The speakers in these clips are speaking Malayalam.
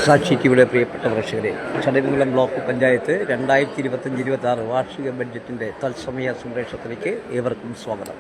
സാക്ഷി ടിവിയുടെ പ്രിയപ്പെട്ട പ്രേക്ഷകരെ, ചടയമംഗലം ബ്ലോക്ക് പഞ്ചായത്ത് 2025-26 വാർഷിക ബഡ്ജറ്റിൻ്റെ തത്സമയ സംപ്രേഷണത്തിലേക്ക് ഏവർക്കും സ്വാഗതം.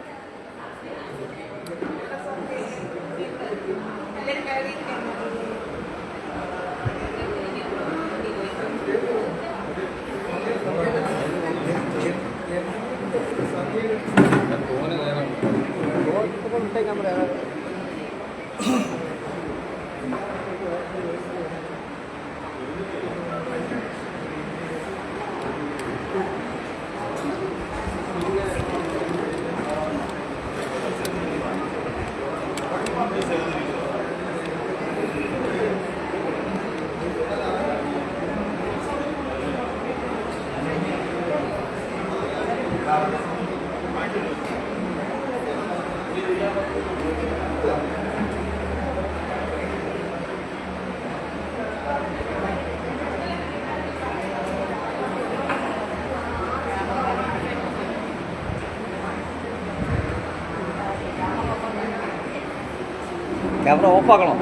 ക്യാമറ ഓഫാക്കണം.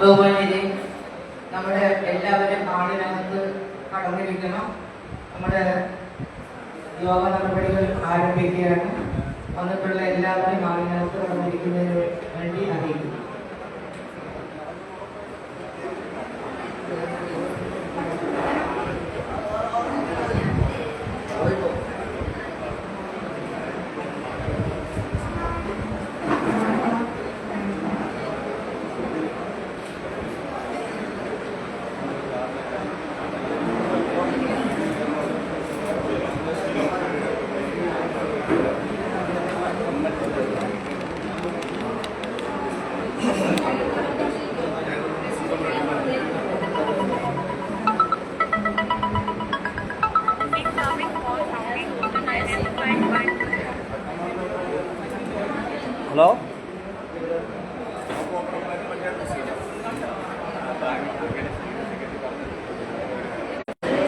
ബഹുമാന്യരെ, നമ്മുടെ എല്ലാവരും ആളിനകത്ത് കടന്നിരിക്കണം. നമ്മുടെ യോഗ നടപടികൾ ആരംഭിക്കുകയാണ്. വന്നിട്ടുള്ള എല്ലാവരും ആളിനകത്ത് കടന്നിരിക്കുന്നതിന് വേണ്ടി അറിയിക്കുന്നു. ഹലോ,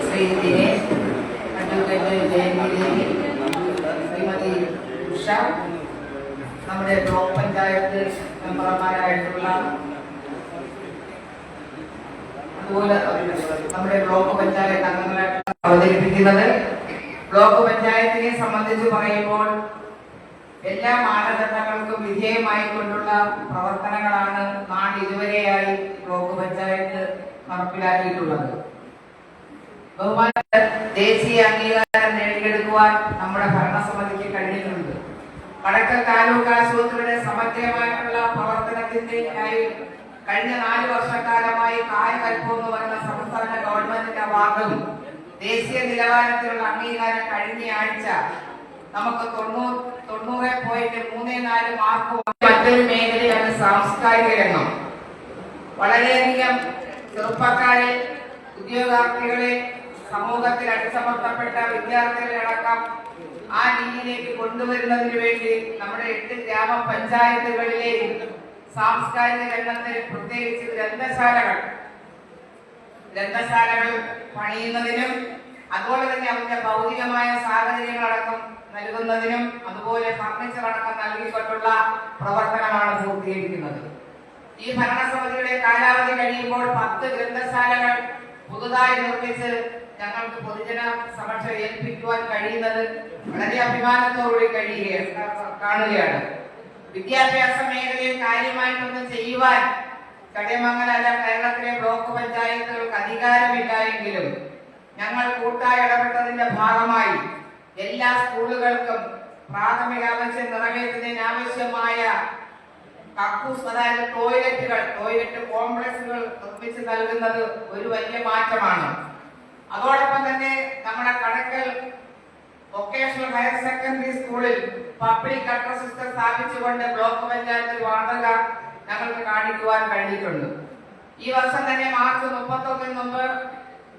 ശ്രീ ദിനേശ്, അഡ്വക്കേറ്റ് ജയന്തി, ശ്രീമതി ഉഷ, നമ്മുടെ ബ്ലോക്ക് പഞ്ചായത്ത് മെമ്പർമാരായിട്ടുള്ള അതുപോലെ നമ്മുടെ ബ്ലോക്ക് പഞ്ചായത്ത് അംഗങ്ങളെ അവതരിപ്പിക്കുന്നത്. ബ്ലോക്ക് പഞ്ചായത്തിനെ സംബന്ധിച്ച് പറയുമ്പോൾ എല്ലാ മാനദണ്ഡങ്ങൾക്കും വിധേയമായിക്കൊണ്ടുള്ള പ്രവർത്തനങ്ങളാണ് നാട് ഇതുവരെയായി ബ്ലോക്ക് പഞ്ചായത്ത് നടപ്പിലാക്കിയിട്ടുള്ളത്. ബഹുമാന ദേശീയ അംഗീകാരം നേടിയെടുക്കുവാൻ നമ്മുടെ ഭരണസമിതിക്ക് കഴിഞ്ഞിട്ടുണ്ട്. വടക്കൻ താലൂക്ക് ആശുപത്രിയുടെ സമഗ്രമായിട്ടുള്ള പ്രവർത്തനത്തിനായി കഴിഞ്ഞ 4 വർഷക്കാലമായി കായകൽപ്പം എന്ന് പറയുന്ന സംസ്ഥാന ഗവൺമെന്റിന്റെ അവാർഡും ദേശീയ നിലവാരത്തിലുള്ള അംഗീകാരം കഴിഞ്ഞ ആഴ്ച നമുക്ക് 90.34 മാർക്ക്. മറ്റൊരു മേഖലയാണ് സാംസ്കാരിക രംഗം. വളരെയധികം ചെറുപ്പക്കാരെ, ഉദ്യോഗാർത്ഥികളെ, സമൂഹത്തിൽ അടിച്ചമർത്തപ്പെട്ട വിദ്യാർത്ഥികളെ അടക്കം ആ രീതിയിലേക്ക് കൊണ്ടുവരുന്നതിന് വേണ്ടി നമ്മുടെ 8 ഗ്രാമപഞ്ചായത്തുകളിലെയും സാംസ്കാരിക രംഗത്തിൽ പ്രത്യേകിച്ച് ഗ്രന്ഥശാലകൾ പണിയുന്നതിനും അതുപോലെ തന്നെ അതിന്റെ ഭൗതികമായ സാഹചര്യങ്ങളടക്കം നൽകുന്നതിനും അതുപോലെ ഫർണിച്ചർ അടക്കം നൽകിക്കൊണ്ടുള്ള പ്രവർത്തനമാണ് പൂർത്തീകരിക്കുന്നത്. ഈ ഭരണസമിതിയുടെ കാലാവധി കഴിയുമ്പോൾ 10 ഗ്രന്ഥശാലകൾ പുതുതായി നിർമ്മിച്ച് ഞങ്ങൾക്ക് പൊതുജന സമക്ഷം ഏൽപ്പിക്കുവാൻ കഴിയുന്നത് വളരെ അഭിമാനത്തോടുകൂടി കാണുകയാണ്. വിദ്യാഭ്യാസ മേഖലയിൽ കാര്യമായിട്ടൊന്നും ചെയ്യുവാൻ ചടയമംഗലം കേരളത്തിലെ ബ്ലോക്ക് പഞ്ചായത്തുകൾക്ക് അധികാരമില്ലായെങ്കിലും ഞങ്ങൾ കൂട്ടായി ഇടപെട്ടതിന്റെ ഭാഗമായി എല്ലാ സ്കൂളുകൾക്കും പ്രാഥമിക ആവശ്യം നിറവേറ്റുന്നതിന് ആവശ്യമായ കക്കൂസ്, അതായത് ടോയ്ലറ്റ് കോംപ്ലക്സുകൾ നിർമ്മിച്ച് നൽകുന്നത് ഒരു വലിയ മാറ്റമാണ്. അതോടൊപ്പം തന്നെ നമ്മുടെ കടക്കൽ വൊക്കേഷണൽ ഹയർ സെക്കൻഡറി സ്കൂളിൽ പബ്ലിക് ഗട്ടർ സിസ്റ്റം സ്ഥാപിച്ചുകൊണ്ട് ബ്ലോക്ക് പഞ്ചായത്തിൽ മാതൃക ഞങ്ങൾക്ക് കാണിക്കുവാൻ കഴിഞ്ഞിട്ടുണ്ട്. ഈ വർഷം തന്നെ മാർച്ച് 31 മുമ്പ്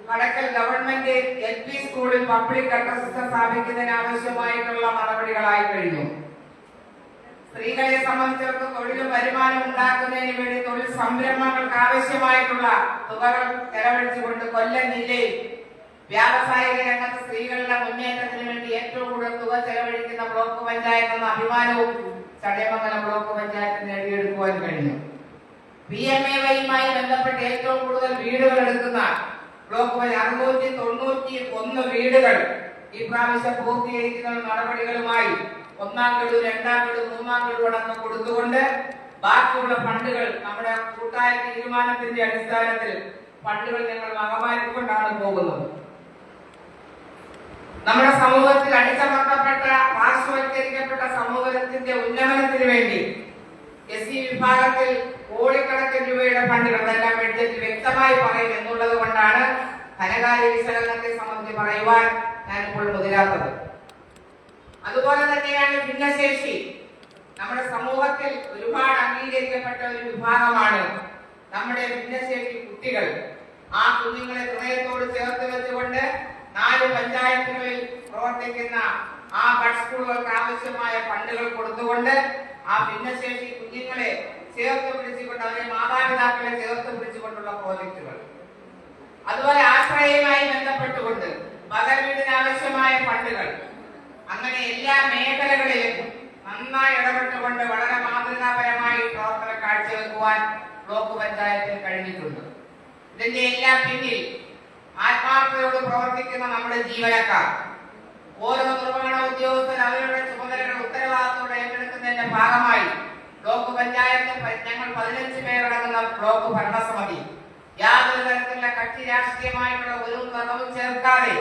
കടക്കൽ ഗവൺമെന്റ് LP സ്കൂളിൽ പബ്ലിക് ഗട്ടർ സിസ്റ്റം സ്ഥാപിക്കുന്നതിന് ആവശ്യമായിട്ടുള്ള നടപടികളായി കഴിഞ്ഞു. സ്ത്രീകളെ സംബന്ധിച്ചിടത്തോളം തൊഴിലും വരുമാനം ഉണ്ടാക്കുന്നതിന് വേണ്ടി തൊഴിൽ സംരംഭങ്ങൾക്ക് ആവശ്യമായിട്ടുള്ള തുകകൾ ചെലവഴിച്ചുകൊണ്ട് കൊല്ലം ജില്ലയിൽ വ്യാവസായിക രംഗത്ത് സ്ത്രീകളുടെ മുന്നേറ്റത്തിന് വേണ്ടി ഏറ്റവും കൂടുതൽ തുക ചെലവഴിക്കുന്ന ബ്ലോക്ക് പഞ്ചായത്ത് എന്ന അഭിമാനവും ചടയമംഗലം ബ്ലോക്ക് പഞ്ചായത്ത് നേടിയെടുക്കുവാൻ കഴിഞ്ഞു. PMAY-യുമായി ബന്ധപ്പെട്ട് ഏറ്റവും കൂടുതൽ വീടുകൾ എടുക്കുന്ന ബ്ലോക്ക് 691 വീടുകൾ ഈ പ്രാവശ്യം പൂർത്തീകരിക്കുന്ന നടപടികളുമായി 1ാം ഗഡു, 2ാം ഗഡു, 3ാം ഗഡു അടക്കം കൊടുത്തുകൊണ്ട് ബാക്കിയുള്ള ഫണ്ടുകൾ നമ്മുടെ കൂട്ടായ തീരുമാനത്തിന്റെ അടിസ്ഥാനത്തിൽ ഫണ്ടുകൾ ഞങ്ങൾ വകമാറ്റിക്കൊണ്ടാണ് പോകുന്നത്. നമ്മുടെ സമൂഹത്തിൽ അടിച്ചമർത്തപ്പെട്ട, പാർശ്വവൽക്കരിക്കപ്പെട്ട സമൂഹത്തിന്റെ ഉന്നമനത്തിന് വേണ്ടി SC വിഭാഗത്തിൽ കോടിക്കണക്കിന് രൂപയുടെ ഫണ്ടുകൾ അതെല്ലാം ബഡ്ജറ്റിൽ വ്യക്തമായി പറയും എന്നുള്ളത് കൊണ്ടാണ് ധനകാര്യ വിശകലനത്തെ സംബന്ധിച്ച് പറയുവാൻ ഞാനിപ്പോൾ മുതിരാത്തത്. അതുപോലെ തന്നെയാണ് ഭിന്നശേഷി. നമ്മുടെ സമൂഹത്തിൽ ഒരുപാട് അംഗീകരിക്കപ്പെട്ട ഒരു വിഭാഗമാണ് നമ്മുടെ ഭിന്നശേഷി കുട്ടികൾ. ആ കുഞ്ഞുങ്ങളെ ഹൃദയത്തോട് ചേർത്ത് വെച്ചുകൊണ്ട് 4 പഞ്ചായത്തുകളിൽ പ്രവർത്തിക്കുന്ന ആ ബഡ് സ്കൂളുകൾക്ക് ആവശ്യമായ ഫണ്ടുകൾ കൊടുത്തുകൊണ്ട് ആ ഭിന്നശേഷി കുഞ്ഞുങ്ങളെ ചേർത്ത് പിടിച്ചുകൊണ്ട്, അവരെ മാതാപിതാക്കളെ ചേർത്ത് പിടിച്ചുകൊണ്ടുള്ള പ്രോജക്റ്റുകൾ, അതുപോലെ ആശ്രയവുമായി ബന്ധപ്പെട്ടുകൊണ്ട് പകൽ വീടിന് ആവശ്യമായ ഫണ്ടുകൾ, അങ്ങനെ എല്ലാ മേഖലകളിലും നന്നായി ഇടപെട്ടുകൊണ്ട് വളരെ മാതൃകാപരമായി പ്രവർത്തനം കാഴ്ചവെക്കുവാൻ ബ്ലോക്ക് പഞ്ചായത്തിന് കഴിഞ്ഞിട്ടുണ്ട്. ഇതിന്റെ എല്ലാം പിന്നിൽ ആത്മാർത്ഥതയോട് പ്രവർത്തിക്കുന്ന നമ്മുടെ ജീവനക്കാർ, ഓരോ നിർവഹണ ഉദ്യോഗസ്ഥർ അവരുടെ ചുമതലകൾ ഉത്തരവാദിത്തത്തോടെ ഏറ്റെടുക്കുന്നതിന്റെ ഭാഗമായി ബ്ലോക്ക് പഞ്ചായത്ത് ഞങ്ങൾ 15 പേരടങ്ങുന്ന ബ്ലോക്ക് ഭരണസമിതി യാതൊരു തരത്തിലുള്ള കക്ഷി രാഷ്ട്രീയമായിട്ടുള്ള ഒരു നിറവും ചേർക്കാതെ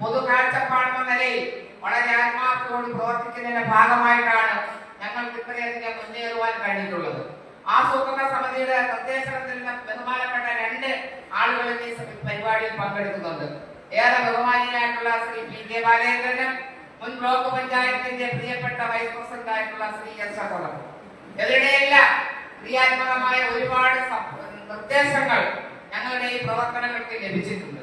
പൊതു കാഴ്ചപ്പാടെന്ന നിലയിൽ വളരെ ആത്മാർത്ഥതയോട് പ്രവർത്തിക്കുന്നതിന്റെ ഭാഗമായിട്ടാണ് ഞങ്ങൾക്ക് ഇത്രയധികം മുന്നേറുവാൻ കഴിഞ്ഞിട്ടുള്ളത്. ആസൂത്രണ സമിതിയുടെ നിർദ്ദേശത്തിൽ ബഹുമാനപ്പെട്ട 2 ആളുകൾ ഈ പരിപാടിയിൽ പങ്കെടുക്കുന്നുണ്ട്. ഏറെ ബഹുമാനിയായിട്ടുള്ള ശ്രീ PK ബാലേന്ദ്രനും മുൻ ബ്ലോക്ക് പഞ്ചായത്തിന്റെ പ്രിയപ്പെട്ട വൈസ് പ്രസിഡന്റ് ആയിട്ടുള്ള ശ്രീ S. അക്കോളം. ഇവരുടെയെല്ലാം ക്രിയാത്മകമായ ഒരുപാട് നിർദ്ദേശങ്ങൾ ഞങ്ങളുടെ ഈ പ്രവർത്തനങ്ങൾക്ക് ലഭിച്ചിട്ടുണ്ട്.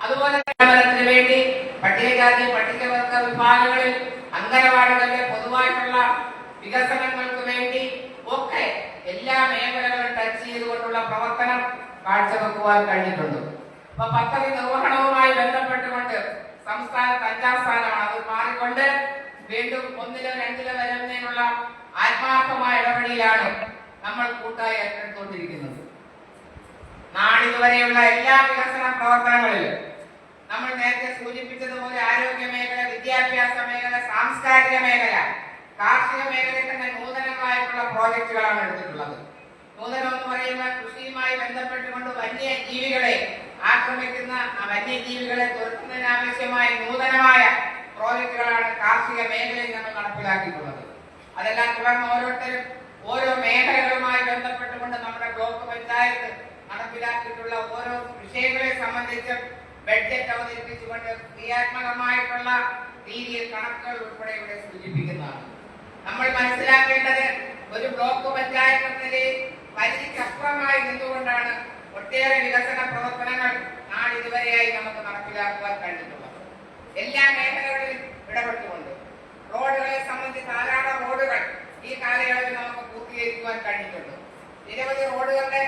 അതുപോലെ തന്നെ വേണ്ടി പട്ടികജാതി പട്ടികവർഗ വിഭാഗങ്ങളിൽ അംഗനവാടികളിലെ പൊതുവായിട്ടുള്ള വികസനങ്ങൾക്ക് വേണ്ടി ഒക്കെ എല്ലാ മേഖലകളും ടച്ച് ചെയ്തുകൊണ്ടുള്ള പ്രവർത്തനം കാഴ്ചവെക്കുവാൻ കഴിഞ്ഞിട്ടുണ്ട്. അപ്പൊ പദ്ധതി നിർവഹണവുമായി ബന്ധപ്പെട്ടുകൊണ്ട് സംസ്ഥാനത്ത് 5ാം സ്ഥാനമാണ്. അത് മാറിക്കൊണ്ട് വീണ്ടും 1-ലോ 2-ലോ വരുന്നതിനുള്ള ആത്മാർത്ഥമായ ഇടപെടലാണ് നമ്മൾ കൂട്ടായി ഏറ്റെടുത്തുകൊണ്ടിരിക്കുന്നത്. നാളിതുവരെയുള്ള എല്ലാ വികസന പ്രവർത്തനങ്ങളിലും നമ്മൾ നേരത്തെ സൂചിപ്പിച്ചതുപോലെ ആരോഗ്യ മേഖല, വിദ്യാഭ്യാസ മേഖല, സാംസ്കാരിക മേഖല, കാർഷിക മേഖലയിൽ തന്നെ നൂതനങ്ങളായിട്ടുള്ള പ്രോജക്റ്റുകളാണ് എടുത്തിട്ടുള്ളത്. നൂതനം എന്ന് പറയുന്ന കൃഷിയുമായി ബന്ധപ്പെട്ടുകൊണ്ട് വന്യജീവികളെ ആക്രമിക്കുന്ന വന്യജീവികളെ തുരത്തുന്നതിനാവശ്യമായ നൂതനമായ പ്രോജക്റ്റുകളാണ് കാർഷിക മേഖലയിൽ നമ്മൾ നടപ്പിലാക്കിയിട്ടുള്ളത്. അതെല്ലാം തുടർന്ന് ഓരോരുത്തരും ഓരോ മേഖലകളുമായി ബന്ധപ്പെട്ടുകൊണ്ട് നമ്മുടെ ബ്ലോക്ക് പഞ്ചായത്ത് നടപ്പിലാക്കിയിട്ടുള്ള ഓരോ വിഷയങ്ങളെ സംബന്ധിച്ച് ബഡ്ജറ്റ് അവതരിപ്പിച്ചുകൊണ്ട് ക്രിയാത്മകമായിട്ടുള്ള രീതിയിൽ കണക്കുകൾ ഉൾപ്പെടെ ഇവിടെ സൂചിപ്പിക്കുന്നതാണ്. നമ്മൾ മനസ്സിലാക്കേണ്ടത് ഒരു ബ്ലോക്ക് പഞ്ചായത്ത് നിലയിൽ പരിധിക്കപ്പുറമായി നിന്നുകൊണ്ടാണ് ഒട്ടേറെ വികസന പ്രവർത്തനങ്ങൾ നാളിതുവരെയായി നമുക്ക് നടപ്പിലാക്കുവാൻ കഴിഞ്ഞിട്ടുള്ളത്. എല്ലാ മേഖലകളിലും ഇടപെട്ടുകൊണ്ട് റോഡുകളെ സംബന്ധിച്ച് ധാരാളം റോഡുകൾ ഈ കാലയളവിൽ നമുക്ക് പൂർത്തീകരിക്കുവാൻ കഴിഞ്ഞിട്ടുണ്ട്. നിരവധി റോഡുകളുടെ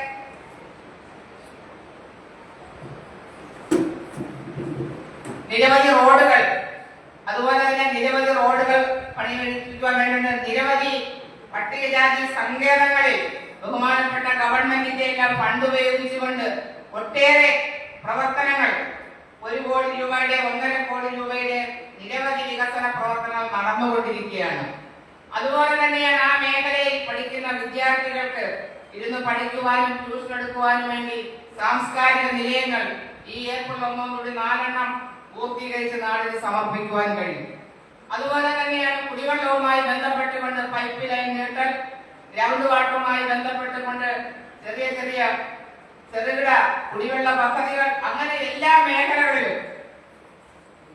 അതുപോലെ തന്നെ നിരവധി റോഡുകൾ പണികഴിപ്പിക്കുവാൻ വേണ്ടി നിരവധി പട്ടികജാതി സങ്കേതങ്ങളിൽ ബഹുമാനപ്പെട്ട ഗവൺമെന്റിന്റെ എല്ലാം ഫണ്ട് ഉപയോഗിച്ചുകൊണ്ട് ഒട്ടേറെ പ്രവർത്തനങ്ങൾ 1 കോടി രൂപയുടെ 1.5 കോടി രൂപയുടെ നിരവധി വികസന പ്രവർത്തനങ്ങൾ നടന്നുകൊണ്ടിരിക്കുകയാണ്. അതുപോലെ തന്നെയാണ് ആ മേഖലയിൽ പഠിക്കുന്ന വിദ്യാർത്ഥികൾക്ക് ഇരുന്ന് പഠിക്കുവാനും ട്യൂഷൻ എടുക്കുവാനും വേണ്ടി സാംസ്കാരിക നിലയങ്ങൾ ഈ ഏപ്രിൽ 1 കൂടി 4 പൂർത്തീകരിച്ച് നാടിന് സമർപ്പിക്കുവാൻ കഴിയും. അതുപോലെ തന്നെയാണ് കുടിവെള്ളവുമായി ബന്ധപ്പെട്ടുകൊണ്ട് പൈപ്പ് ലൈൻ നീട്ടൽ, ഗ്രൗണ്ട് വാട്ടറുമായി ബന്ധപ്പെട്ടുകൊണ്ട് ചെറുകിട കുടിവെള്ള പദ്ധതികൾ, അങ്ങനെ എല്ലാ മേഖലകളിലും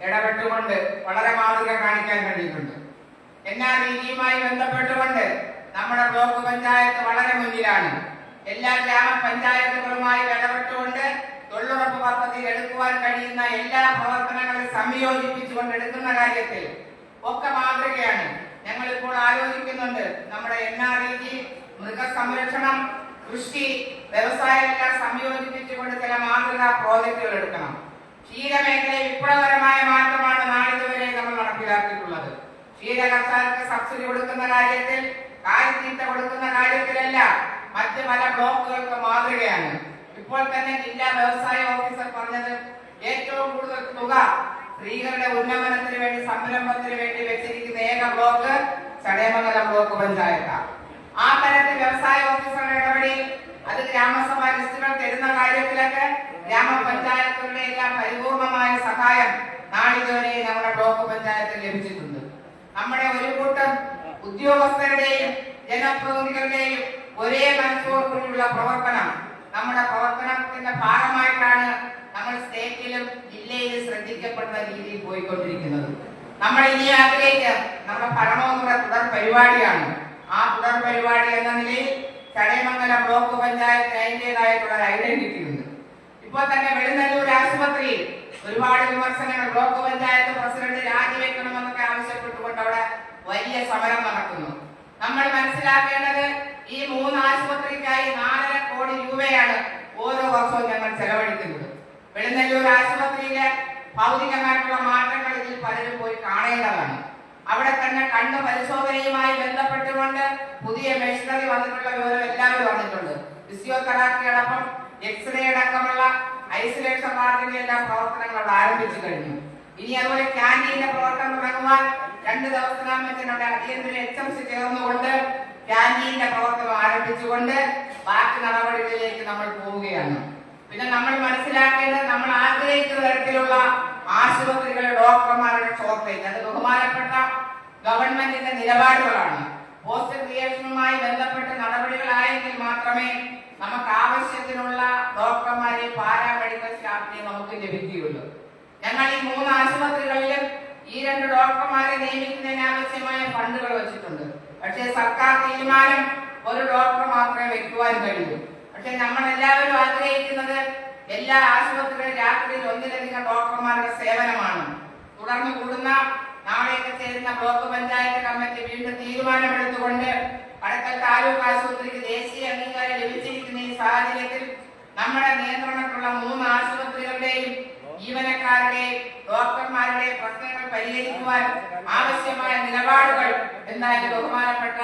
ഇടപെട്ടുകൊണ്ട് വളരെ മാതൃക കാണിക്കാൻ കഴിയുന്നുണ്ട്. NREGയുമായി ബന്ധപ്പെട്ടുകൊണ്ട് നമ്മുടെ ബ്ലോക്ക് പഞ്ചായത്ത് വളരെ മുന്നിലാണ്. എല്ലാ ഗ്രാമപഞ്ചായത്തുകളുമായി ഇടപെട്ടുകൊണ്ട് തൊഴിലുറപ്പ് പദ്ധതി എടുക്കുവാൻ കഴിയുന്ന എല്ലാ പ്രവർത്തനങ്ങളും സംയോജിപ്പിച്ചുകൊണ്ട് എടുക്കുന്ന കാര്യത്തിൽ ഒക്കെ മാതൃകയാണ്. ഞങ്ങൾ ഇപ്പോൾ ആലോചിക്കുന്നുണ്ട് നമ്മുടെ NREG, മൃഗസംരക്ഷണം, കൃഷി, വ്യവസായമെല്ലാം സംയോജിപ്പിച്ചുകൊണ്ട് ചില മാതൃകാ പ്രോജക്റ്റുകൾ എടുക്കണം. ക്ഷീരമേഖലയിൽ വിപ്ലവകരമായ മാറ്റമാണ് നാളിതുവരെ നമ്മൾ നടപ്പിലാക്കിയിട്ടുള്ളത്. ക്ഷീരകർഷകർക്ക് സബ്സിഡി കൊടുക്കുന്ന കാര്യത്തിൽ, കാലിത്തീറ്റ കൊടുക്കുന്ന കാര്യത്തിലല്ല മറ്റ് പല ബ്ലോക്കുകൾക്ക് മാതൃകയാണ്. ഇപ്പോൾ തന്നെ ജില്ലാ വ്യവസായ ഓഫീസർ പറഞ്ഞത് ഏറ്റവും കൂടുതൽ തുക സ്ത്രീകളുടെ ഉന്നമനത്തിന് വേണ്ടി, സംരംഭത്തിന് വേണ്ടി വെച്ചിരിക്കുന്ന ഏക ബ്ലോക്ക് ചടയമംഗലം ബ്ലോക്ക് പഞ്ചായത്താണ്. ആ തരത്തിൽ വ്യവസായ ഓഫീസറുടെ ഇടപെടി അത് ഗ്രാമസഭാ ലിസ്റ്റുകൾ തരുന്ന കാര്യത്തിലൊക്കെ ഗ്രാമപഞ്ചായത്തുകളുടെ എല്ലാം പരിപൂർണമായ സഹായം നാളിതുവരെ നമ്മുടെ ബ്ലോക്ക് പഞ്ചായത്തിൽ ലഭിച്ചിട്ടുണ്ട്. നമ്മുടെ ഒരു കൂട്ടം ഉദ്യോഗസ്ഥരുടെയും ജനപ്രതിനിധികളുടെയും ഒരേ മനസ്സോടുകൂടിയുള്ള പ്രവർത്തനം, നമ്മുടെ പ്രവർത്തനത്തിന്റെ ഭാഗമായിട്ടാണ് നമ്മൾ സ്റ്റേറ്റിലും ജില്ലയിലും ശ്രദ്ധിക്കപ്പെടുന്ന രീതിയിൽ പോയിക്കൊണ്ടിരിക്കുന്നത്. നമ്മൾ ഇനി ആഗ്രഹിക്കുക നമ്മുടെ ഭരണമുറ തുടർ പരിപാടിയാണ്. ആ തുടർ പരിപാടി എന്ന നിലയിൽ ചടയമംഗലം ബ്ലോക്ക് പഞ്ചായത്ത് അതിൻ്റെതായിട്ടുള്ള ഐഡന്റിറ്റി ഉണ്ട്. ഇപ്പോൾ തന്നെ വെളുന്നല്ലൂർ ആശുപത്രിയിൽ ഒരുപാട് വിമർശനങ്ങൾ, ബ്ലോക്ക് പഞ്ചായത്ത് പ്രസിഡന്റ് രാജിവെക്കണമെന്നൊക്കെ ആവശ്യപ്പെട്ടുകൊണ്ട് അവിടെ വലിയ സമരം നടക്കുന്നു. നമ്മൾ മനസ്സിലാക്കേണ്ടത് ഈ 3 ആശുപത്രിക്കായി 4.5 കോടി രൂപയാണ് ഓരോ വർഷവും ഞങ്ങൾ ചെലവഴിക്കുന്നത്. വെളുന്നല്ലൂർ ആശുപത്രിയിലെ ഭൗതികമായിട്ടുള്ള മാറ്റങ്ങൾ ഇതിൽ പലരും പോയി കാണേണ്ടതാണ്. അവിടെ തന്നെ കണ്ണ് പരിശോധനയുമായി ബന്ധപ്പെട്ടുകൊണ്ട് പുതിയ മെഷീനറി വന്നിട്ടുള്ള വിവരം എല്ലാവരും വന്നിട്ടുണ്ട്. ഫിസിയോതെറാപ്പി അടക്കം എക്സ്റേ അടക്കമുള്ള ഐസൊലേഷൻ വാർഡിന്റെ എല്ലാം പ്രവർത്തനങ്ങൾ അവിടെ ആരംഭിച്ചു കഴിഞ്ഞു. ഇനി അതുപോലെ ക്യാൻറ്റീന്റെ പ്രവർത്തനം തുടങ്ങുവാൻ 2 ദിവസത്തിനകത്ത് അടിയന്തര HMC ചേർന്നുകൊണ്ട് ക്യാൻറ്റീന്റെ പ്രവർത്തനം ആരംഭിച്ചുകൊണ്ട് ബാക്കി നടപടികളിലേക്ക് നമ്മൾ പോവുകയാണ്. പിന്നെ നമ്മൾ മനസ്സിലാക്കേണ്ടത് നമ്മൾ ആഗ്രഹിക്കുന്ന തരത്തിലുള്ള ആശുപത്രികളിലെ ഡോക്ടർമാരുടെ ഷോർട്ടേജ്, അത് ബഹുമാനപ്പെട്ട ഗവൺമെന്റിന്റെ നിലപാടുകളാണ്. പോസ്റ്റ് ക്രിയേഷനുമായി ബന്ധപ്പെട്ട് നടപടികളായെങ്കിൽ മാത്രമേ നമുക്ക് ആവശ്യത്തിനുള്ള ഡോക്ടർമാരെ, പാരാമെഡിക്കൽ സ്റ്റാഫിനെ നമുക്ക് ലഭിക്കുകയുള്ളൂ. ഞങ്ങൾ ഈ 3 ആശുപത്രികളിലും ഈ 2 ഡോക്ടർമാരെ നിയമിക്കുന്നതിന് ആവശ്യമായ ഫണ്ടുകൾ വെച്ചിട്ടുണ്ട്. പക്ഷേ സർക്കാർ തീരുമാനം ഒരു ഡോക്ടർ മാത്രമേ വെക്കുവാൻ കഴിയൂ. പക്ഷെ നമ്മൾ എല്ലാവരും ആഗ്രഹിക്കുന്നത് എല്ലാ ആശുപത്രികളിലും രാത്രിയിൽ 1-ലധികം ഡോക്ടർമാരുടെ സേവനമാണ്. തുടർന്ന് കൂടുന്ന നാളെയൊക്കെ ചേരുന്ന ബ്ലോക്ക് പഞ്ചായത്ത് കമ്മിറ്റി വീണ്ടും തീരുമാനമെടുത്തുകൊണ്ട് പടക്കൽ താലൂക്ക് ആശുപത്രിക്ക് ദേശീയ അംഗീകാരം ലഭിച്ചിരിക്കുന്ന ഈ സാഹചര്യത്തിൽ നമ്മുടെ നിയന്ത്രണത്തിലുള്ള 3 ആശുപത്രികളുടെയും ജീവനക്കാരുടെയും ഡോക്ടർമാരുടെയും പ്രശ്നങ്ങൾ പരിഹരിക്കുവാൻ ആവശ്യമായ നിലപാടുകൾ എന്തായാലും ബഹുമാനപ്പെട്ട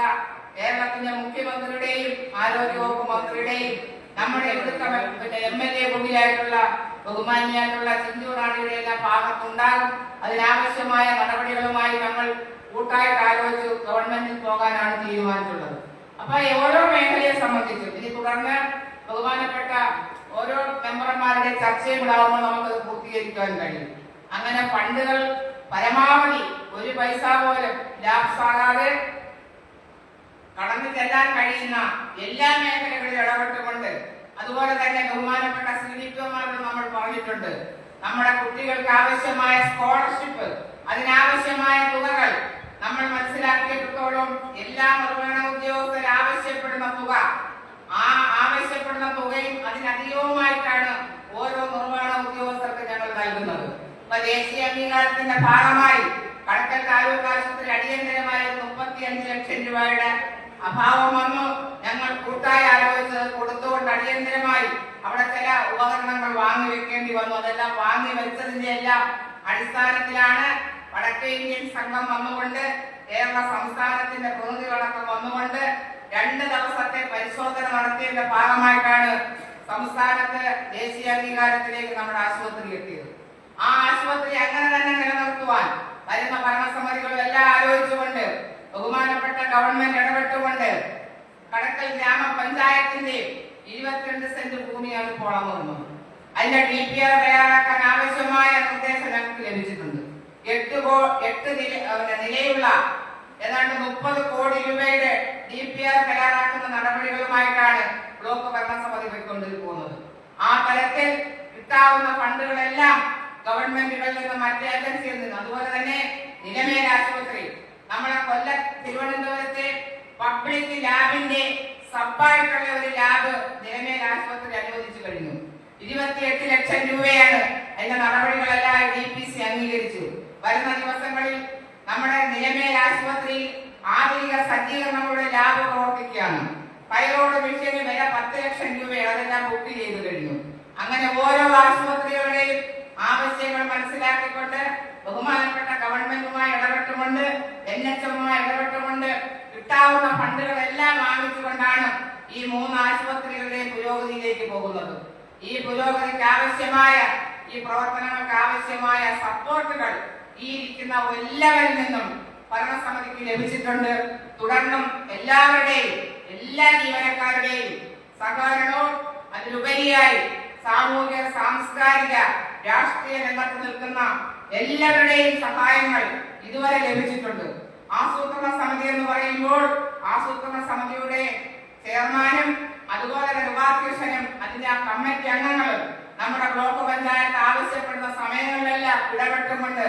കേരളത്തിന്റെ മുഖ്യമന്ത്രിയുടെയും ആരോഗ്യവകുപ്പ് മന്ത്രിയുടെയും നമ്മുടെ ഇവിടുത്തെ MLA കൂടിയായിട്ടുള്ള ബഹുമാനിയായിട്ടുള്ള ചിഞ്ചു റാണിയുടെ എല്ലാം ഭാഗത്തുണ്ടാകും. അതിനാവശ്യമായ നടപടികളുമായി നമ്മൾ കൂട്ടായിട്ട് ആലോചിച്ച് ഗവൺമെന്റിൽ പോകാനാണ് തീരുമാനിച്ചിട്ടുള്ളത്. അപ്പൊ ഓരോ മേഖലയെ സംബന്ധിച്ചും ഇനി തുടർന്ന് ബഹുമാനപ്പെട്ട ഓരോ മെമ്പർമാരുടെ ചർച്ചയും ഉണ്ടാകുമ്പോൾ നമുക്കത് പൂർത്തീകരിക്കാൻ കഴിയും. അങ്ങനെ ഫണ്ടുകൾ പരമാവധി ഒരു പൈസ പോലും ലാഭസാകാതെ കടന്നു ചെല്ലാൻ കഴിയുന്ന എല്ലാ മേഖലകളിലും ഇടപെട്ടുകൊണ്ട്, അതുപോലെ തന്നെ ബഹുമാനപ്പെട്ട CDPOമാരോട് നമ്മൾ പറഞ്ഞിട്ടുണ്ട്, നമ്മുടെ കുട്ടികൾക്ക് ആവശ്യമായ സ്കോളർഷിപ്പ്, അതിനാവശ്യമായ തുകകൾ നമ്മൾ മനസ്സിലാക്കിയിടത്തോളം എല്ലാ നിർവഹണ ഉദ്യോഗസ്ഥർ ആവശ്യപ്പെടുന്ന തുക, ആ ആവശ്യപ്പെടുന്ന തുകയും അതിനധികവുമായിട്ടാണ് ഓരോ നിർവഹണ ഉദ്യോഗസ്ഥർക്ക് ഞങ്ങൾ നൽകുന്നത്. ദേശീയ അംഗീകാരത്തിന്റെ ഭാഗമായി കടക്കൽ താലൂക്ക് ആശുപത്രി അടിയന്തരമായ 35 ലക്ഷം രൂപയുടെ അഭാവം വന്നു. ഞങ്ങൾ കൂട്ടായി ആലോചിച്ചത് കൊടുത്തുകൊണ്ട് അടിയന്തരമായി അവിടെ ചില ഉപകരണങ്ങൾ വാങ്ങി വെക്കേണ്ടി വന്നു. അതെല്ലാം വാങ്ങി വെച്ചതിന്റെ എല്ലാം അടിസ്ഥാനത്തിലാണ് വടക്കേ ഇന്ത്യൻ സംഘം വന്നുകൊണ്ട്, കേരള സംസ്ഥാനത്തിന്റെ പ്രതിനിധികളടക്കം വന്നുകൊണ്ട് 2 ദിവസത്തെ പരിശോധന നടത്തിയതിന്റെ ഭാഗമായിട്ടാണ് സംസ്ഥാനത്ത് ദേശീയ അംഗീകാരത്തിലേക്ക് നമ്മുടെ ആശുപത്രി എത്തിയത്. ആ ആശുപത്രി അങ്ങനെ തന്നെ നിലനിർത്തുവാൻ വരുന്ന ഭരണസമിതികളും എല്ലാം ആലോചിച്ചുകൊണ്ട് ബഹുമാനപ്പെട്ട ഗവൺമെന്റ് ഇടപെട്ടുകൊണ്ട് കടക്കൽ ഗ്രാമപഞ്ചായത്തിന്റെ 22 സെന്റ് ഭൂമിയാണ് ഇപ്പോൾ വന്നത്. അതിന്റെ DPR തയ്യാറാക്കാൻ ആവശ്യമായ നിർദ്ദേശം ഞങ്ങൾക്ക് ലഭിച്ചിട്ടുണ്ട്. 8 നിലയുള്ള ഏതാണ്ട് 30 കോടി രൂപയുടെ DPR തയ്യാറാക്കുന്ന നടപടികളുമായിട്ടാണ് ബ്ലോക്ക് ഭരണസമിതി പോയിക്കൊണ്ടിരിക്കുന്നത്. ആ തലത്തിൽ കിട്ടാവുന്ന ഫണ്ടുകളെല്ലാം ഗവൺമെന്റുകളിൽ നിന്ന്, മറ്റ് ഏജൻസിയിൽ നിന്ന്, അതുപോലെ തന്നെ നിലമേൽ ആശുപത്രി, നമ്മളെ കൊല്ലം തിരുവനന്തപുരത്തെ പബ്ലിക് ലാബിന്റെ സബായിട്ടുള്ള ഒരു ലാബ് നിലമേൽ ആശുപത്രി അനുവദിച്ചു കഴിഞ്ഞു. 28 ലക്ഷം രൂപയാണ്. അതിന്റെ നടപടികളെല്ലാം DPC അംഗീകരിച്ചു. വരുന്ന ദിവസങ്ങളിൽ നമ്മുടെ നിലമേൽ ആശുപത്രിയിൽ ആധുനിക സജ്ജീകരണങ്ങളുടെ ലാബ് പ്രവർത്തിക്കുകയാണ്. തൈറോയ്ഡ് മെഷീന് വില 10 ലക്ഷം രൂപയാണ്. അതെല്ലാം ബുക്ക് ചെയ്തു കഴിഞ്ഞു. അങ്ങനെ ഓരോ ആശുപത്രികളുടെയും ആവശ്യങ്ങൾ മനസ്സിലാക്കിക്കൊണ്ട് ബഹുമാനപ്പെട്ട ഗവൺമെന്റുമായി ഇടപെട്ടുകൊണ്ട്, NHMമായി ഇടപെട്ടുകൊണ്ട് കിട്ടാവുന്ന ഫണ്ടുകളെല്ലാം വാങ്ങിച്ചുകൊണ്ടാണ് ഈ 3 ആശുപത്രികളുടെയും പുരോഗതിയിലേക്ക് പോകുന്നത്. ഈ പുരോഗതിക്ക് ആവശ്യമായ, ഈ പ്രവർത്തനങ്ങൾക്ക് ആവശ്യമായ സപ്പോർട്ടുകൾ ഈ ഇരിക്കുന്ന എല്ലാവരിൽ നിന്നും ഭരണസമിതിക്ക് ലഭിച്ചിട്ടുണ്ട്. തുടർന്നും എല്ലാവരുടെയും, എല്ലാ ജീവനക്കാരുടെയും സഹകരണവും അതിലുപരിയായി സാമൂഹിക, സാംസ്കാരിക, രാഷ്ട്രീയ രംഗത്ത് നിൽക്കുന്ന എല്ലാവരുടെയും സഹായങ്ങൾ ഇതുവരെ ലഭിച്ചിട്ടുണ്ട്. ആസൂത്രണ സമിതി എന്ന് പറയുമ്പോൾ ആസൂത്രണ സമിതിയുടെ ചെയർമാനും അതുപോലെ തന്നെ ഉപാധ്യക്ഷനും അതിന്റെ കമ്മിറ്റി അംഗങ്ങളും നമ്മുടെ ബ്ലോക്ക് പഞ്ചായത്ത് ആവശ്യപ്പെടുന്ന സമയങ്ങളിലെല്ലാം ഇടപെട്ടുകൊണ്ട്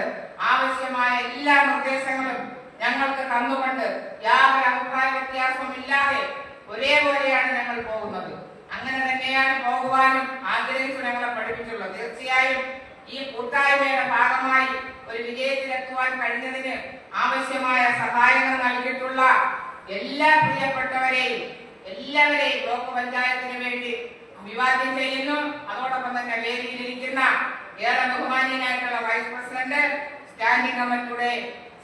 ആവശ്യമായ എല്ലാ നിർദ്ദേശങ്ങളും ഞങ്ങൾക്ക് തന്നുകൊണ്ട് യാതൊരു അഭിപ്രായ വ്യത്യാസവും ഇല്ലാതെ ഒരേപോലെയാണ് ഞങ്ങൾ പോകുന്നത്. അങ്ങനെ തന്നെയാണ് പോകുവാനും ആഗ്രഹിച്ചു ഞങ്ങളെ പഠിപ്പിച്ചുള്ളത്. തീർച്ചയായും ഈ കൂട്ടായ്മയുടെ ഭാഗമായി ഒരു വിജയത്തിലെത്തുവാൻ കഴിഞ്ഞതിന് ആവശ്യമായ സഹായങ്ങൾ നൽകിയിട്ടുള്ള എല്ലാ പ്രിയപ്പെട്ടവരെയും എല്ലാവരെയും ബ്ലോക്ക് പഞ്ചായത്തിന് വേണ്ടി അഭിവാദ്യം ചെയ്യുന്നു. അതോടൊപ്പം തന്നെ വേദിയിലിരിക്കുന്ന ഏറെ ബഹുമാന്യനായിട്ടുള്ള വൈസ് പ്രസിഡന്റ്, സ്റ്റാൻഡിംഗ് കമ്മിറ്റിയുടെ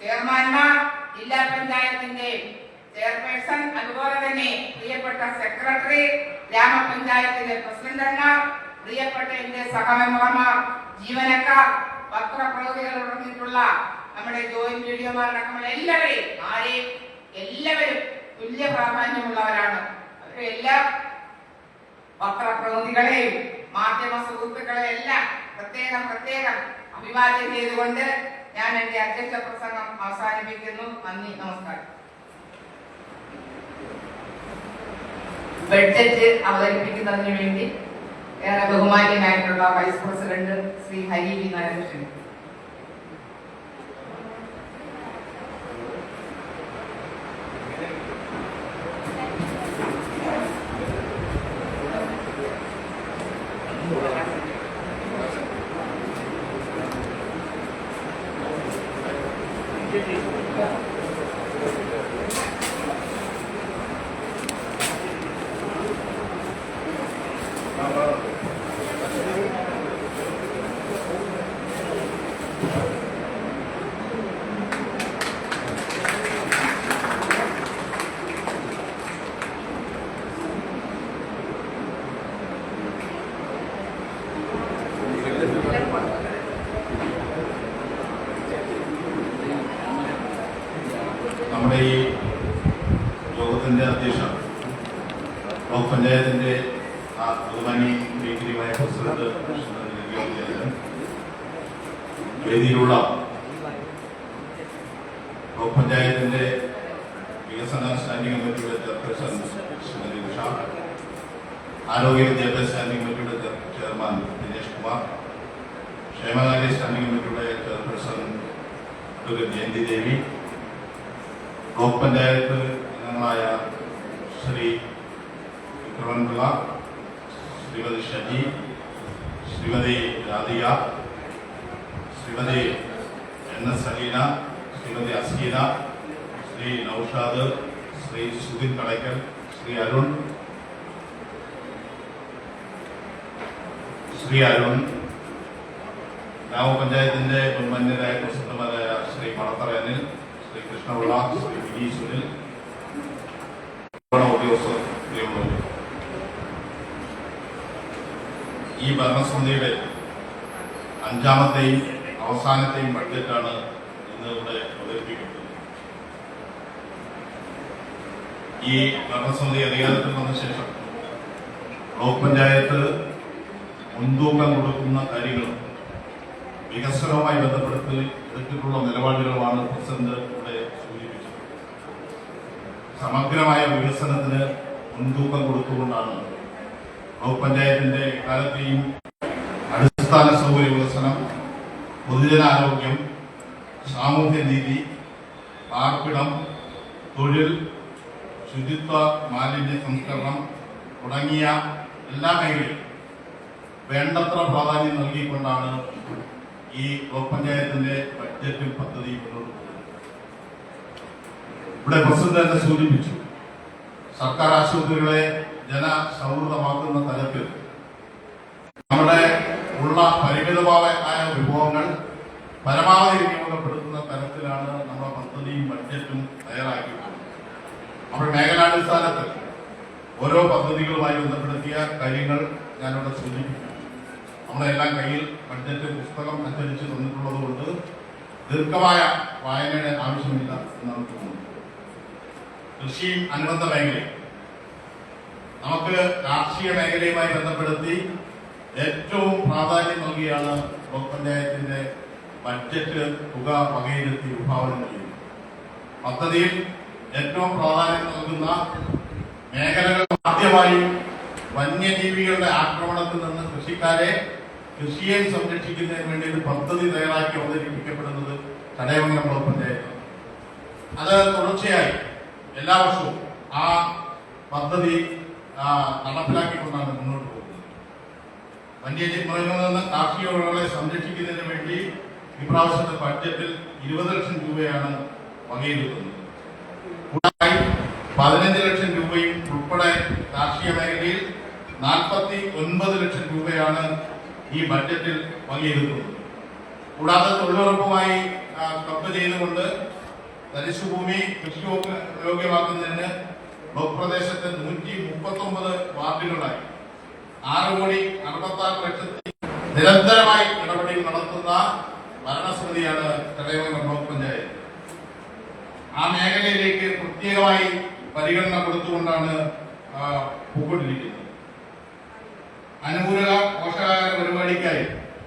ചെയർമാൻമാർ, ജില്ലാ പഞ്ചായത്തിന്റെ ചെയർപേഴ്സൺ, അതുപോലെ തന്നെ പ്രിയപ്പെട്ട സെക്രട്ടറി, ഗ്രാമപഞ്ചായത്തിലെ പ്രസിഡന്റന്മാർ, പ്രിയപ്പെട്ട എന്റെ സഹമെമ്പർമാർ, ജീവനക്കാർ, പത്രപ്രവർത്തകർ ഉടന്നിട്ടുള്ള നമ്മുടെ ജോയിന്റ് വീഡിയോമാരടക്കമുള്ള എല്ലാവരും തുല്യ പ്രാധാന്യമുള്ളവരാണ്. അവരുടെ എല്ലാ പത്രപ്രതിനിധികളെയും മാധ്യമ സുഹൃത്തുക്കളെയും എല്ലാം പ്രത്യേകം അഭിവാദ്യം ചെയ്തുകൊണ്ട് ഞാൻ എന്റെ അധ്യക്ഷ പ്രസംഗം അവസാനിപ്പിക്കുന്നു. നന്ദി, നമസ്കാരം. ബഡ്ജറ്റ് അവതരിപ്പിക്കുന്നതിന് വേണ്ടി ഏറെ ബഹുമാന്യനായിട്ടുള്ള വൈസ് പ്രസിഡന്റ് ശ്രീ ഹരി വി നാരായണൻ. പഞ്ചായത്തിന്റെ ബഹുമാന്യം ഡിഗ്രിയുമായ പ്രസിഡന്റ് വേദിയിലുള്ള ബ്ലോക്ക് പഞ്ചായത്തിന്റെ വികസന സ്റ്റാൻഡിംഗ് കമ്മിറ്റിയുടെ ചെയർപേഴ്സൺ ശ്രീമതി ഉഷ, ആരോഗ്യ വിദ്യാഭ്യാസ സ്റ്റാൻഡിംഗ് കമ്മിറ്റിയുടെ ചെയർമാൻ ദിനേഷ് കുമാർ, ക്ഷേമകാര്യ സ്റ്റാൻഡിംഗ് കമ്മിറ്റിയുടെ ചെയർപേഴ്സൺ അഡ്വക്കേറ്റ് ജയന്തി ദേവി, ബ്ലോക്ക് പഞ്ചായത്ത് അംഗങ്ങളായ ശ്രീ വിക്രമൻപിള്ള, ശ്രീമതി ഷജി, ശ്രീമതി രാധിക, ശ്രീമതി NS സലീന, ശ്രീമതി അസ്കീന, ശ്രീ നൌഷാദ്, ശ്രീ സുധിൻ കളയ്ക്കൽ, ശ്രീ അരുൺ, ഗ്രാമപഞ്ചായത്തിന്റെ ബഹുമാന്യരായ പ്രസിഡന്റുമാരായ ശ്രീ മണത്തറ അനിൽ, ശ്രീ കൃഷ്ണപിള്ള, ശ്രീ വിജി സുനിൽ, ഉദ്യോഗസ്ഥർ, ഈ ഭരണസമിതിയുടെ അഞ്ചാമത്തെയും അവസാനത്തെയും ബഡ്ജറ്റാണ് ഇന്ന് ഇവിടെ അവതരിപ്പിക്കുന്നത്. ഈ ഭരണസമിതി അധികാരത്തിൽ വന്ന ശേഷം ബ്ലോക്ക് പഞ്ചായത്ത് മുൻതൂക്കം കൊടുക്കുന്ന കാര്യങ്ങളും വികസനവുമായി ബന്ധപ്പെടുത്തി എടുത്തിട്ടുള്ള നിലപാടുകളുമാണ് പ്രസിഡന്റ് ഇവിടെ സൂചിപ്പിച്ചത്. സമഗ്രമായ വികസനത്തിന് മുൻതൂക്കം കൊടുത്തുകൊണ്ടാണ് ബ്ലോക്ക് പഞ്ചായത്തിന്റെ എക്കാലത്തെയും അടിസ്ഥാന സൗകര്യ വികസനം, പൊതുജനാരോഗ്യം, സാമൂഹ്യനീതി, പാർപ്പിടം, തൊഴിൽ, ശുചിത്വ, മാലിന്യ സംസ്കരണം തുടങ്ങിയ എല്ലാ മേഖലയും വേണ്ടത്ര പ്രാധാന്യം നൽകിക്കൊണ്ടാണ് ഈ ബ്ലോക്ക് പഞ്ചായത്തിന്റെ ബഡ്ജറ്റും പദ്ധതി മുന്നോട്ട് പോകുന്നത്. ഇവിടെ പ്രസിഡന്റ് തന്നെ സൂചിപ്പിച്ചു, സർക്കാർ ആശുപത്രികളെ ജനസൗഹൃദമാക്കുന്ന തരത്തിൽ നമ്മുടെ ഉള്ള പരിമിതമായ വിഭവങ്ങൾ പരമാവധി വിനിയോഗപ്പെടുത്തുന്ന തരത്തിലാണ് നമ്മുടെ പദ്ധതിയും ബഡ്ജറ്റും തയ്യാറാക്കിയിട്ടുള്ളത്. അപ്പോൾ മേഖലാടിസ്ഥാനത്തിൽ ഓരോ പദ്ധതികളുമായി ബന്ധപ്പെടുത്തിയ കാര്യങ്ങൾ ഞാനിവിടെ സൂചിപ്പിക്കും. നമ്മളെല്ലാം കയ്യിൽ ബഡ്ജറ്റ് പുസ്തകം അനുസരിച്ച് തന്നിട്ടുള്ളത് കൊണ്ട് ദീർഘമായ വായനയുടെ ആവശ്യമില്ല എന്നാണ് തോന്നുന്നത്. കൃഷിയും അനുബന്ധ മേഖലയും നമുക്ക് കാർഷിക മേഖലയുമായി ബന്ധപ്പെടുത്തി ഏറ്റവും പ്രാധാന്യം നൽകിയാണ് ബ്ലോക്ക് പഞ്ചായത്തിന്റെ ബഡ്ജറ്റ് തുക വകയിരുത്തി വിഭാവനം ചെയ്യുന്നത്. പദ്ധതിയിൽ ഏറ്റവും പ്രാധാന്യം നൽകുന്ന മേഖലകൾ ആദ്യമായി വന്യജീവികളുടെ ആക്രമണത്തിൽ നിന്ന് കൃഷിയെ സംരക്ഷിക്കുന്നതിന് വേണ്ടി ഒരു പദ്ധതി തയ്യാറാക്കി അവതരിപ്പിക്കപ്പെടുന്നത് ചടയമംഗലം ബ്ലോക്ക് പഞ്ചായത്താണ്. അത് തുടർച്ചയായി എല്ലാ വർഷവും ആ പദ്ധതി നടപ്പിലാക്കിക്കൊണ്ടാണ് മുന്നോട്ട് പോകുന്നത്. വന്യജീവികളിൽ നിന്ന് കാർഷിക വിളകളെ സംരക്ഷിക്കുന്നതിന് വേണ്ടി ഇപ്രാവശ്യത്തെ ബഡ്ജറ്റിൽ 20 ലക്ഷം രൂപയാണ് വകയിരുത്തുന്നത്. കൂടാതെ 15 ലക്ഷം രൂപയും ഉൾപ്പെടെ കാർഷിക മേഖലയിൽ 49 ലക്ഷം രൂപയാണ് ഈ ബഡ്ജറ്റിൽ വകയിരുത്തുന്നത്. കൂടാതെ തൊഴിലുറപ്പുമായി ക്ലബ് ചെയ്തുകൊണ്ട് തരിശുഭൂമി കൃഷി യോഗ്യമാക്കുന്നതിന് ബ്ലോക്ക് പ്രദേശത്തെ 139 വാർഡുകളായി 6,66,00,000 നിരന്തരമായി നടപടികൾ നടത്തുന്ന ഭരണസമിതിയാണ് ചടയമംഗലം ബ്ലോക്ക് പഞ്ചായത്ത്. ആ മേഖലയിലേക്ക് പ്രത്യേകമായി പരിഗണന കൊടുത്തുകൊണ്ടാണ് പോയിക്കൊണ്ടിരിക്കുന്നത്. അനുകൂല പോഷകാഹാര പരിപാടിക്കായി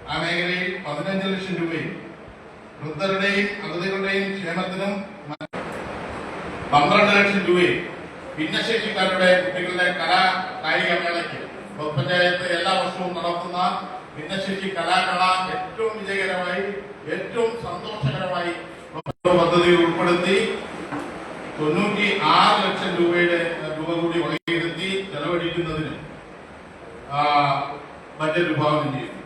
ആ മേഖലയിൽ 15 ലക്ഷം രൂപയും വൃദ്ധരുടെയും അഗതികളുടെയും ക്ഷേമത്തിനും 12 ലക്ഷം രൂപയും ഭിന്നശേഷിക്കാരുടെ കുട്ടികളുടെ കായിക മേളയ്ക്ക് ബ്ലോക്ക് പഞ്ചായത്ത് എല്ലാ വർഷവും നടത്തുന്ന ഭിന്നശേഷി കലാകള ഏറ്റവും വിജയകരമായി ഏറ്റവും സന്തോഷകരമായി പദ്ധതിയിൽ ഉൾപ്പെടുത്തി 96 ലക്ഷം രൂപ കൂടി വകയിരുത്തി ചെലവഴിക്കുന്നതിന് ബഡ്ജറ്റ് വിഭാവനം ചെയ്യുന്നു.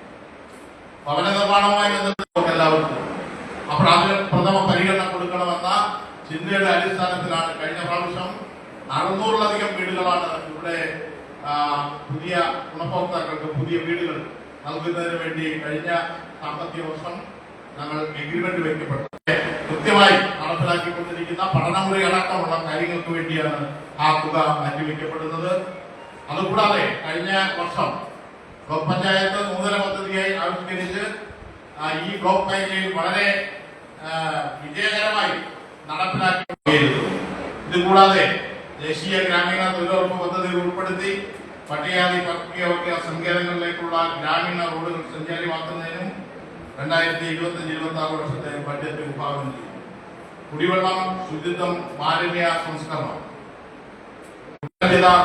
ഭവന നിർമ്മാണവുമായി ബന്ധപ്പെട്ട് എല്ലാവർക്കും അപ്പോൾ അതിന് പ്രഥമ പരിഗണന കൊടുക്കണമെന്ന ചിന്തയുടെ അടിസ്ഥാനത്തിലാണ് കഴിഞ്ഞ പ്രാവശ്യം 600-ലധികം വീടുകളാണ് ഇവിടെ പുതിയ ഗുണഭോക്താക്കൾക്ക് പുതിയ വീടുകൾ നൽകുന്നതിന് വേണ്ടി കഴിഞ്ഞ സാമ്പത്തിക വർഷം ഞങ്ങൾ എഗ്രിമെന്റ് വയ്ക്കപ്പെട്ടു. കൃത്യമായി നടപ്പിലാക്കിക്കൊണ്ടിരിക്കുന്ന പഠനമുറി അടക്കമുള്ള കാര്യങ്ങൾക്ക് വേണ്ടിയാണ് ആ തുക മാറ്റിവെക്കപ്പെടുന്നത്. അതുകൂടാതെ കഴിഞ്ഞ വർഷം ബ്ലോക്ക് പഞ്ചായത്ത് നൂതന പദ്ധതിയായി ആവിഷ്കരിച്ച് ഈ ബ്ലോക്ക് മേഖലയിൽ വളരെ വിജയകരമായി നടപ്പിലാക്കി. ഇതുകൂടാതെ ദേശീയ ഗ്രാമീണ തൊഴിലുറപ്പ് പദ്ധതിയിൽ ഉൾപ്പെടുത്തി പട്ടികജാതി പട്ടികവർഗ സങ്കേതങ്ങളിലേക്കുള്ള ഗ്രാമീണ റോഡുകൾ സഞ്ചാരിയാക്കുന്നതിനും 2025-26 വർഷത്തെ ബഡ്ജറ്റ് വിഭാവനം ചെയ്യും. കുടിവെള്ളം, ശുചിത്വം, മാലിന്യ സംസ്കരണം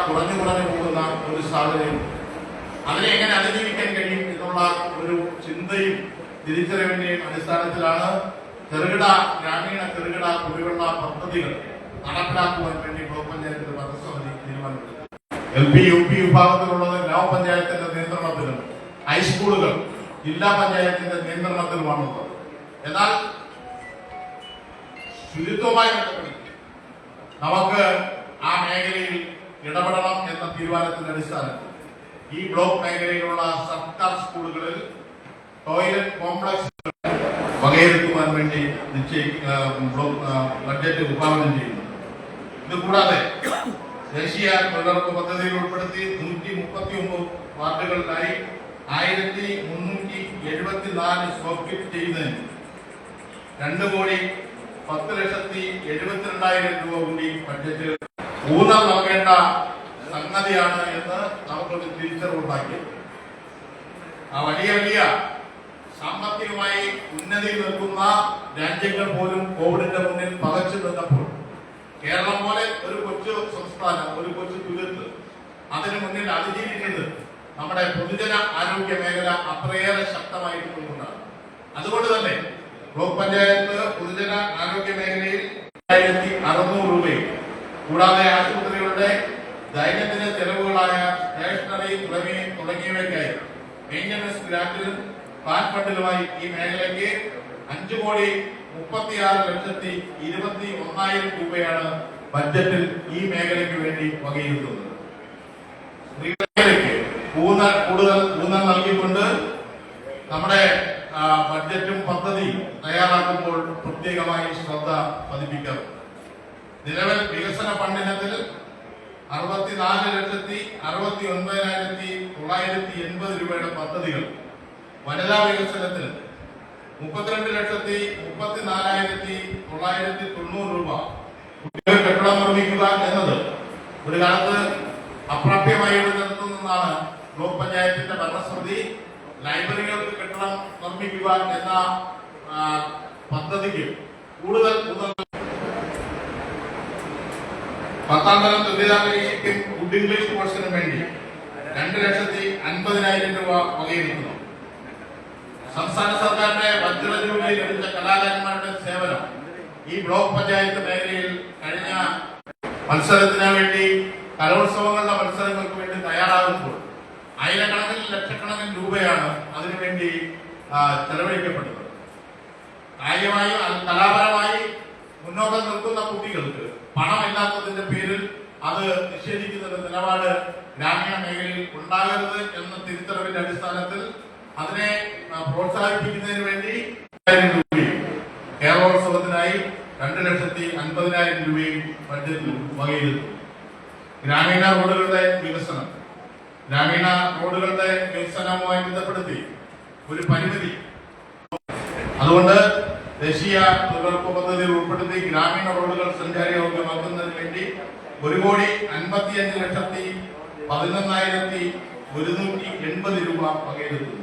കുറഞ്ഞു പോകുന്ന ഒരു സാഹചര്യം, അതിനെ എങ്ങനെ അതിജീവിക്കാൻ കഴിയും എന്നുള്ള ഒരു ചിന്തയും തിരിച്ചറിവിന്റെയും അടിസ്ഥാനത്തിലാണ് ഗ്രാമീണ ചെറുകിട കുടിവെള്ള പദ്ധതികൾ നടപ്പിലാക്കുവാൻ വേണ്ടി ബ്ലോക്ക് പഞ്ചായത്തിന്റെ ഭരണസമിതി തീരുമാനമെടുത്തു. LP, UP വിഭാഗത്തിലുള്ളത് ഗ്രാമപഞ്ചായത്തിന്റെ നിയന്ത്രണത്തിലും ഹൈസ്കൂളുകൾ ജില്ലാ പഞ്ചായത്തിന്റെ നിയന്ത്രണത്തിലുമാണുള്ളത്. എന്നാൽ ശുചിത്വവുമായി ബന്ധപ്പെട്ട് നമുക്ക് ആ മേഖലയിൽ ഇടപെടണം എന്ന തീരുമാനത്തിന്റെ അടിസ്ഥാനത്തിൽ ഈ ബ്ലോക്ക് മേഖലയിലുള്ള സർക്കാർ സ്കൂളുകളിൽ ടോയ്ലറ്റ് കോംപ്ലക്സ് വകയിരുത്തുവാൻ വേണ്ടി ബഡ്ജറ്റ് വിഭാവനം ചെയ്യുന്നു. ഇത് കൂടാതെ ദേശീയ തൊഴിലുറപ്പ് പദ്ധതിയിൽ ഉൾപ്പെടുത്തി 139 വാർഡുകളിലായി 1374 സ്റ്റോക്ക് ചെയ്യുന്നതിന് 2,10,72,000 രൂപ കൂടി ബഡ്ജറ്റ് ഊന്നൽ നൽകേണ്ട സംഗതിയാണ് എന്ന് നമുക്കൊരു തിരിച്ചറിവുണ്ടാക്കി. ആ വലിയ സാമ്പത്തികമായി ഉന്നതിയിൽ നിൽക്കുന്ന രാജ്യങ്ങൾ പോലും കോവിഡിന്റെ മുന്നിൽ പകച്ചു നിന്നപ്പോൾ കേരളം പോലെ ഒരു കൊച്ചു സംസ്ഥാനം, ഒരു കൊച്ചു തുരുത്ത് അതിനു മുന്നിൽ അതിജീവിക്കുന്നത് നമ്മുടെ പൊതുജന ആരോഗ്യ മേഖല അത്രയേറെ ശക്തമായിരിക്കുന്നുണ്ടാണ്. അതുകൊണ്ട് തന്നെ ബ്ലോക്ക് പഞ്ചായത്ത് പൊതുജന ആരോഗ്യ മേഖലയിൽ 1600 രൂപയും കൂടാതെ ആശുപത്രികളുടെ ദൈനംദിന ചെലവുകളായ സ്റ്റേഷനറി തുടങ്ങിയവയ്ക്കായി മെയിന്റനൻസ് ഗ്രാന്റിലും പ്ലാൻ ഫണ്ടിലുമായി ഈ മേഖലയ്ക്ക് 5,36,21,000 രൂപയാണ് ബഡ്ജറ്റിൽ ഈ മേഖലയ്ക്ക് വേണ്ടി വകയിരുത്തുന്നത്. മേഖലയ്ക്ക് കൂടുതൽ ഊന്നൽ നൽകിക്കൊണ്ട് നമ്മുടെ ബഡ്ജറ്റും പദ്ധതി തയ്യാറാക്കുമ്പോൾ പ്രത്യേകമായി ശ്രദ്ധ പതിപ്പിക്കണം. നിലവിൽ വികസന ഫണ്ടിനത്തിൽ 64,69,980 രൂപയുടെ പദ്ധതികൾ, വനിതാ വികസനത്തിൽ 32,34,990 രൂപ. കുട്ടികൾ കെട്ടിടം നിർമ്മിക്കുക എന്നത് ഒരു കാലത്ത് അപ്രാപ്യമായി നിർത്തുന്നതാണ്. ബ്ലോക്ക് പഞ്ചായത്തിന്റെ ഭരണസമിതി ലൈബ്രറികൾക്ക് കെട്ടിടം നിർമ്മിക്കുക എന്ന പദ്ധതിക്ക് കൂടുതൽ 10ാം തരം തുല്യതാ പരീക്ഷയ്ക്കും ഗുഡ് ഇംഗ്ലീഷ് കോഴ്സിനും വേണ്ടി 2,50,000 രൂപ വകയിരുത്തുന്നു. സംസ്ഥാന സർക്കാരിന്റെ വജ്രജൂബിലി ലഭിച്ച കലാകാരന്മാരുടെ സേവനം ഈ ബ്ലോക്ക് പഞ്ചായത്ത് മേഖലയിൽ കഴിഞ്ഞ മത്സരത്തിന് വേണ്ടി കലോത്സവങ്ങളുടെ മത്സരങ്ങൾക്ക് വേണ്ടി തയ്യാറാകുമ്പോൾ ആയിരക്കണക്കിന് ലക്ഷക്കണക്കിന് രൂപയാണ് അതിനുവേണ്ടി ചെലവഴിക്കപ്പെടുന്നത്. കായികമായി കലാപരമായി മുന്നോക്കം നിൽക്കുന്ന കുട്ടികൾക്ക് പണമില്ലാത്തതിന്റെ പേരിൽ അത് നിഷേധിക്കുന്ന നിലപാട് ഗ്രാമീണ മേഖലയിൽ ഉണ്ടാകരുത് എന്ന തിരിച്ചറിവിന്റെ അടിസ്ഥാനത്തിൽ അതിനെ പ്രോത്സാഹിപ്പിക്കുന്നതിന് വേണ്ടി കേരളോത്സവത്തിനായി 2,50,000 രൂപയും ബഡ്ജറ്റിൽ വകയിരുത്തും. ഗ്രാമീണ റോഡുകളുടെ വികസനവുമായി ബന്ധപ്പെടുത്തി ഒരു പരിമിതി, അതുകൊണ്ട് ദേശീയ തൊഴിലുറപ്പ് പദ്ധതിയിൽ ഉൾപ്പെടുത്തി ഗ്രാമീണ റോഡുകൾ സഞ്ചാരയോഗ്യമാക്കുന്നതിന് വേണ്ടി 1,55,11,180 രൂപ വകയിരുത്തുന്നു.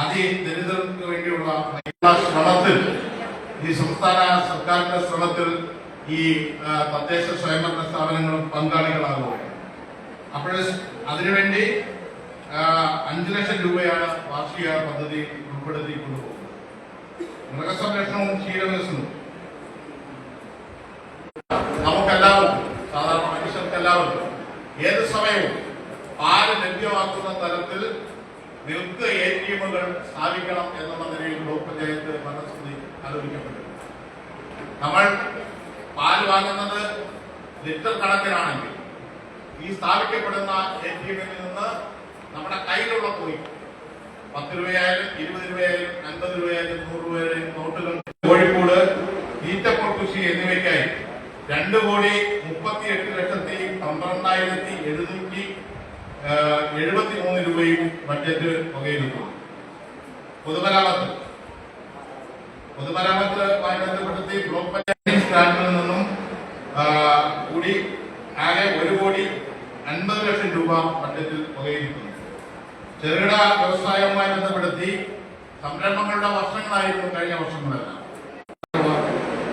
അതിദരിദ്രർക്ക് വേണ്ടിയുള്ള ശ്രമത്തിൽ, ഈ സംസ്ഥാന സർക്കാരിന്റെ ശ്രമത്തിൽ ഈ തദ്ദേശ സ്വയംഭരണ സ്ഥാപനങ്ങളും പങ്കാളികളാകുകയാണ്. അപ്പോൾ അതിനുവേണ്ടി 5 ലക്ഷം രൂപയാണ് വാർഷിക പദ്ധതി ഉൾപ്പെടുത്തി കൊണ്ടുപോകുന്നത്. മൃഗസംരക്ഷണവും ക്ഷീരവികസനവും നമുക്കെല്ലാവർക്കും, സാധാരണ മനുഷ്യർക്കെല്ലാവർക്കും ഏത് സമയവും പാല് ലഭ്യമാക്കുന്ന തരത്തിൽ മിൽക്ക് ATMകൾ സ്ഥാപിക്കണം എന്നുള്ള നിലയിൽ ബ്ലോക്ക് പഞ്ചായത്ത് ഭരണസമിതി ആലോചിക്കപ്പെട്ടു. നമ്മൾ പാല് വാങ്ങുന്നത് ലിറ്റർ കണക്കിനാണെങ്കിൽ ഈ സ്ഥാപിക്കപ്പെടുന്ന ATMിൽ നിന്ന് നമ്മുടെ കയ്യിലുള്ള പോയി 10 രൂപയായാലും 20 രൂപയായാലും 50 രൂപയായാലും 100 രൂപയായാലും നോട്ടുകൾ കോഴിക്കോട് തീറ്റപ്പുറ കൃഷി എന്നിവയ്ക്കായി 2,38,12,773 രൂപയും ബഡ്ജറ്റ് വകയിരുത്തുന്നു. പൊതുമരാമത്തുമായി ബന്ധപ്പെടുത്തി ബ്ലോക്ക് പഞ്ചായത്ത് ഗ്രാന്റിൽ നിന്നും കൂടി ആകെ 1,50,00,000 50 ലക്ഷം രൂപ ബഡ്ജറ്റിൽ വകയിരുത്തുന്നു. ചെറുകിട വ്യവസായവുമായി ബന്ധപ്പെടുത്തി സംരംഭങ്ങളുടെ വർഷങ്ങളായിരുന്നു കഴിഞ്ഞ വർഷങ്ങളെല്ലാം.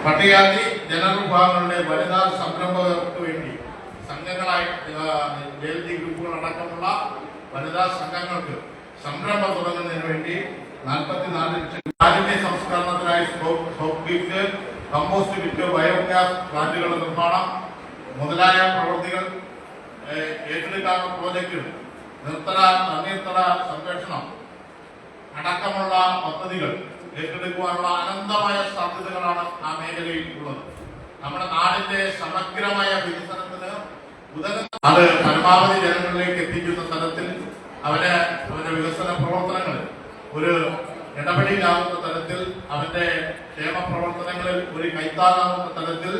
പട്ടികജാതി ജനവിഭാഗങ്ങളുടെ വനിതാ സംരംഭകർക്ക് വേണ്ടി സംഘങ്ങളായി ജലജി ഗ്രൂപ്പുകൾ അടക്കമുള്ള വനിതാ സംഘങ്ങൾക്ക് സംരംഭം തുടങ്ങുന്നതിന് വേണ്ടി 44 ലക്ഷം. മാലിന്യ സംസ്കരണത്തിനായി soap kit, compost kit, biogas പ്ലാന്റുകളുടെ നിർമ്മാണം മുതലായ പ്രവൃത്തികൾ ഏറ്റെടുക്കാനുള്ള പ്രോജക്റ്റുകൾ, തണ്ണീർത്തട സംരക്ഷണം അടക്കമുള്ള പദ്ധതികൾ ഏറ്റെടുക്കുവാനുള്ള അനന്തമായ സാധ്യതകളാണ് ആ മേഖലയിൽ ഉള്ളത്. നമ്മുടെ നാടിന്റെ സമഗ്രമായ വികസനത്തിന് അത് പരമാവധി ജനങ്ങളിലേക്ക് എത്തിക്കുന്ന തരത്തിൽ അവന്റെ വികസന പ്രവർത്തനങ്ങൾ ഒരു ഇടപെടലാകുന്ന തരത്തിൽ, അവന്റെ ക്ഷേമ പ്രവർത്തനങ്ങളിൽ ഒരു കൈത്താങ്ങാവുന്ന തരത്തിൽ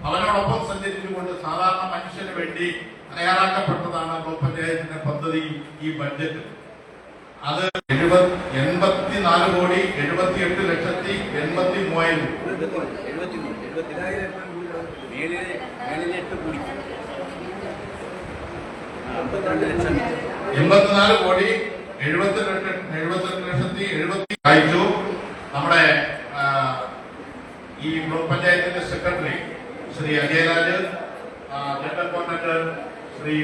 അവനോടൊപ്പം സഞ്ചരിച്ചുകൊണ്ട് സാധാരണ മനുഷ്യന് വേണ്ടി തയ്യാറാക്കപ്പെട്ടതാണ് ബ്ലോക്ക് പഞ്ചായത്തിന്റെ പദ്ധതി, ഈ ബഡ്ജറ്റ്. അത് 84 കോടി 78 ലക്ഷത്തി 83,000 84 കോടി 78 ലക്ഷത്തി 70 അയച്ചു. നമ്മുടെ ഈ ബ്ലോക്ക് പഞ്ചായത്തിന്റെ secretary Shri Ajayraj, general coordinator Shri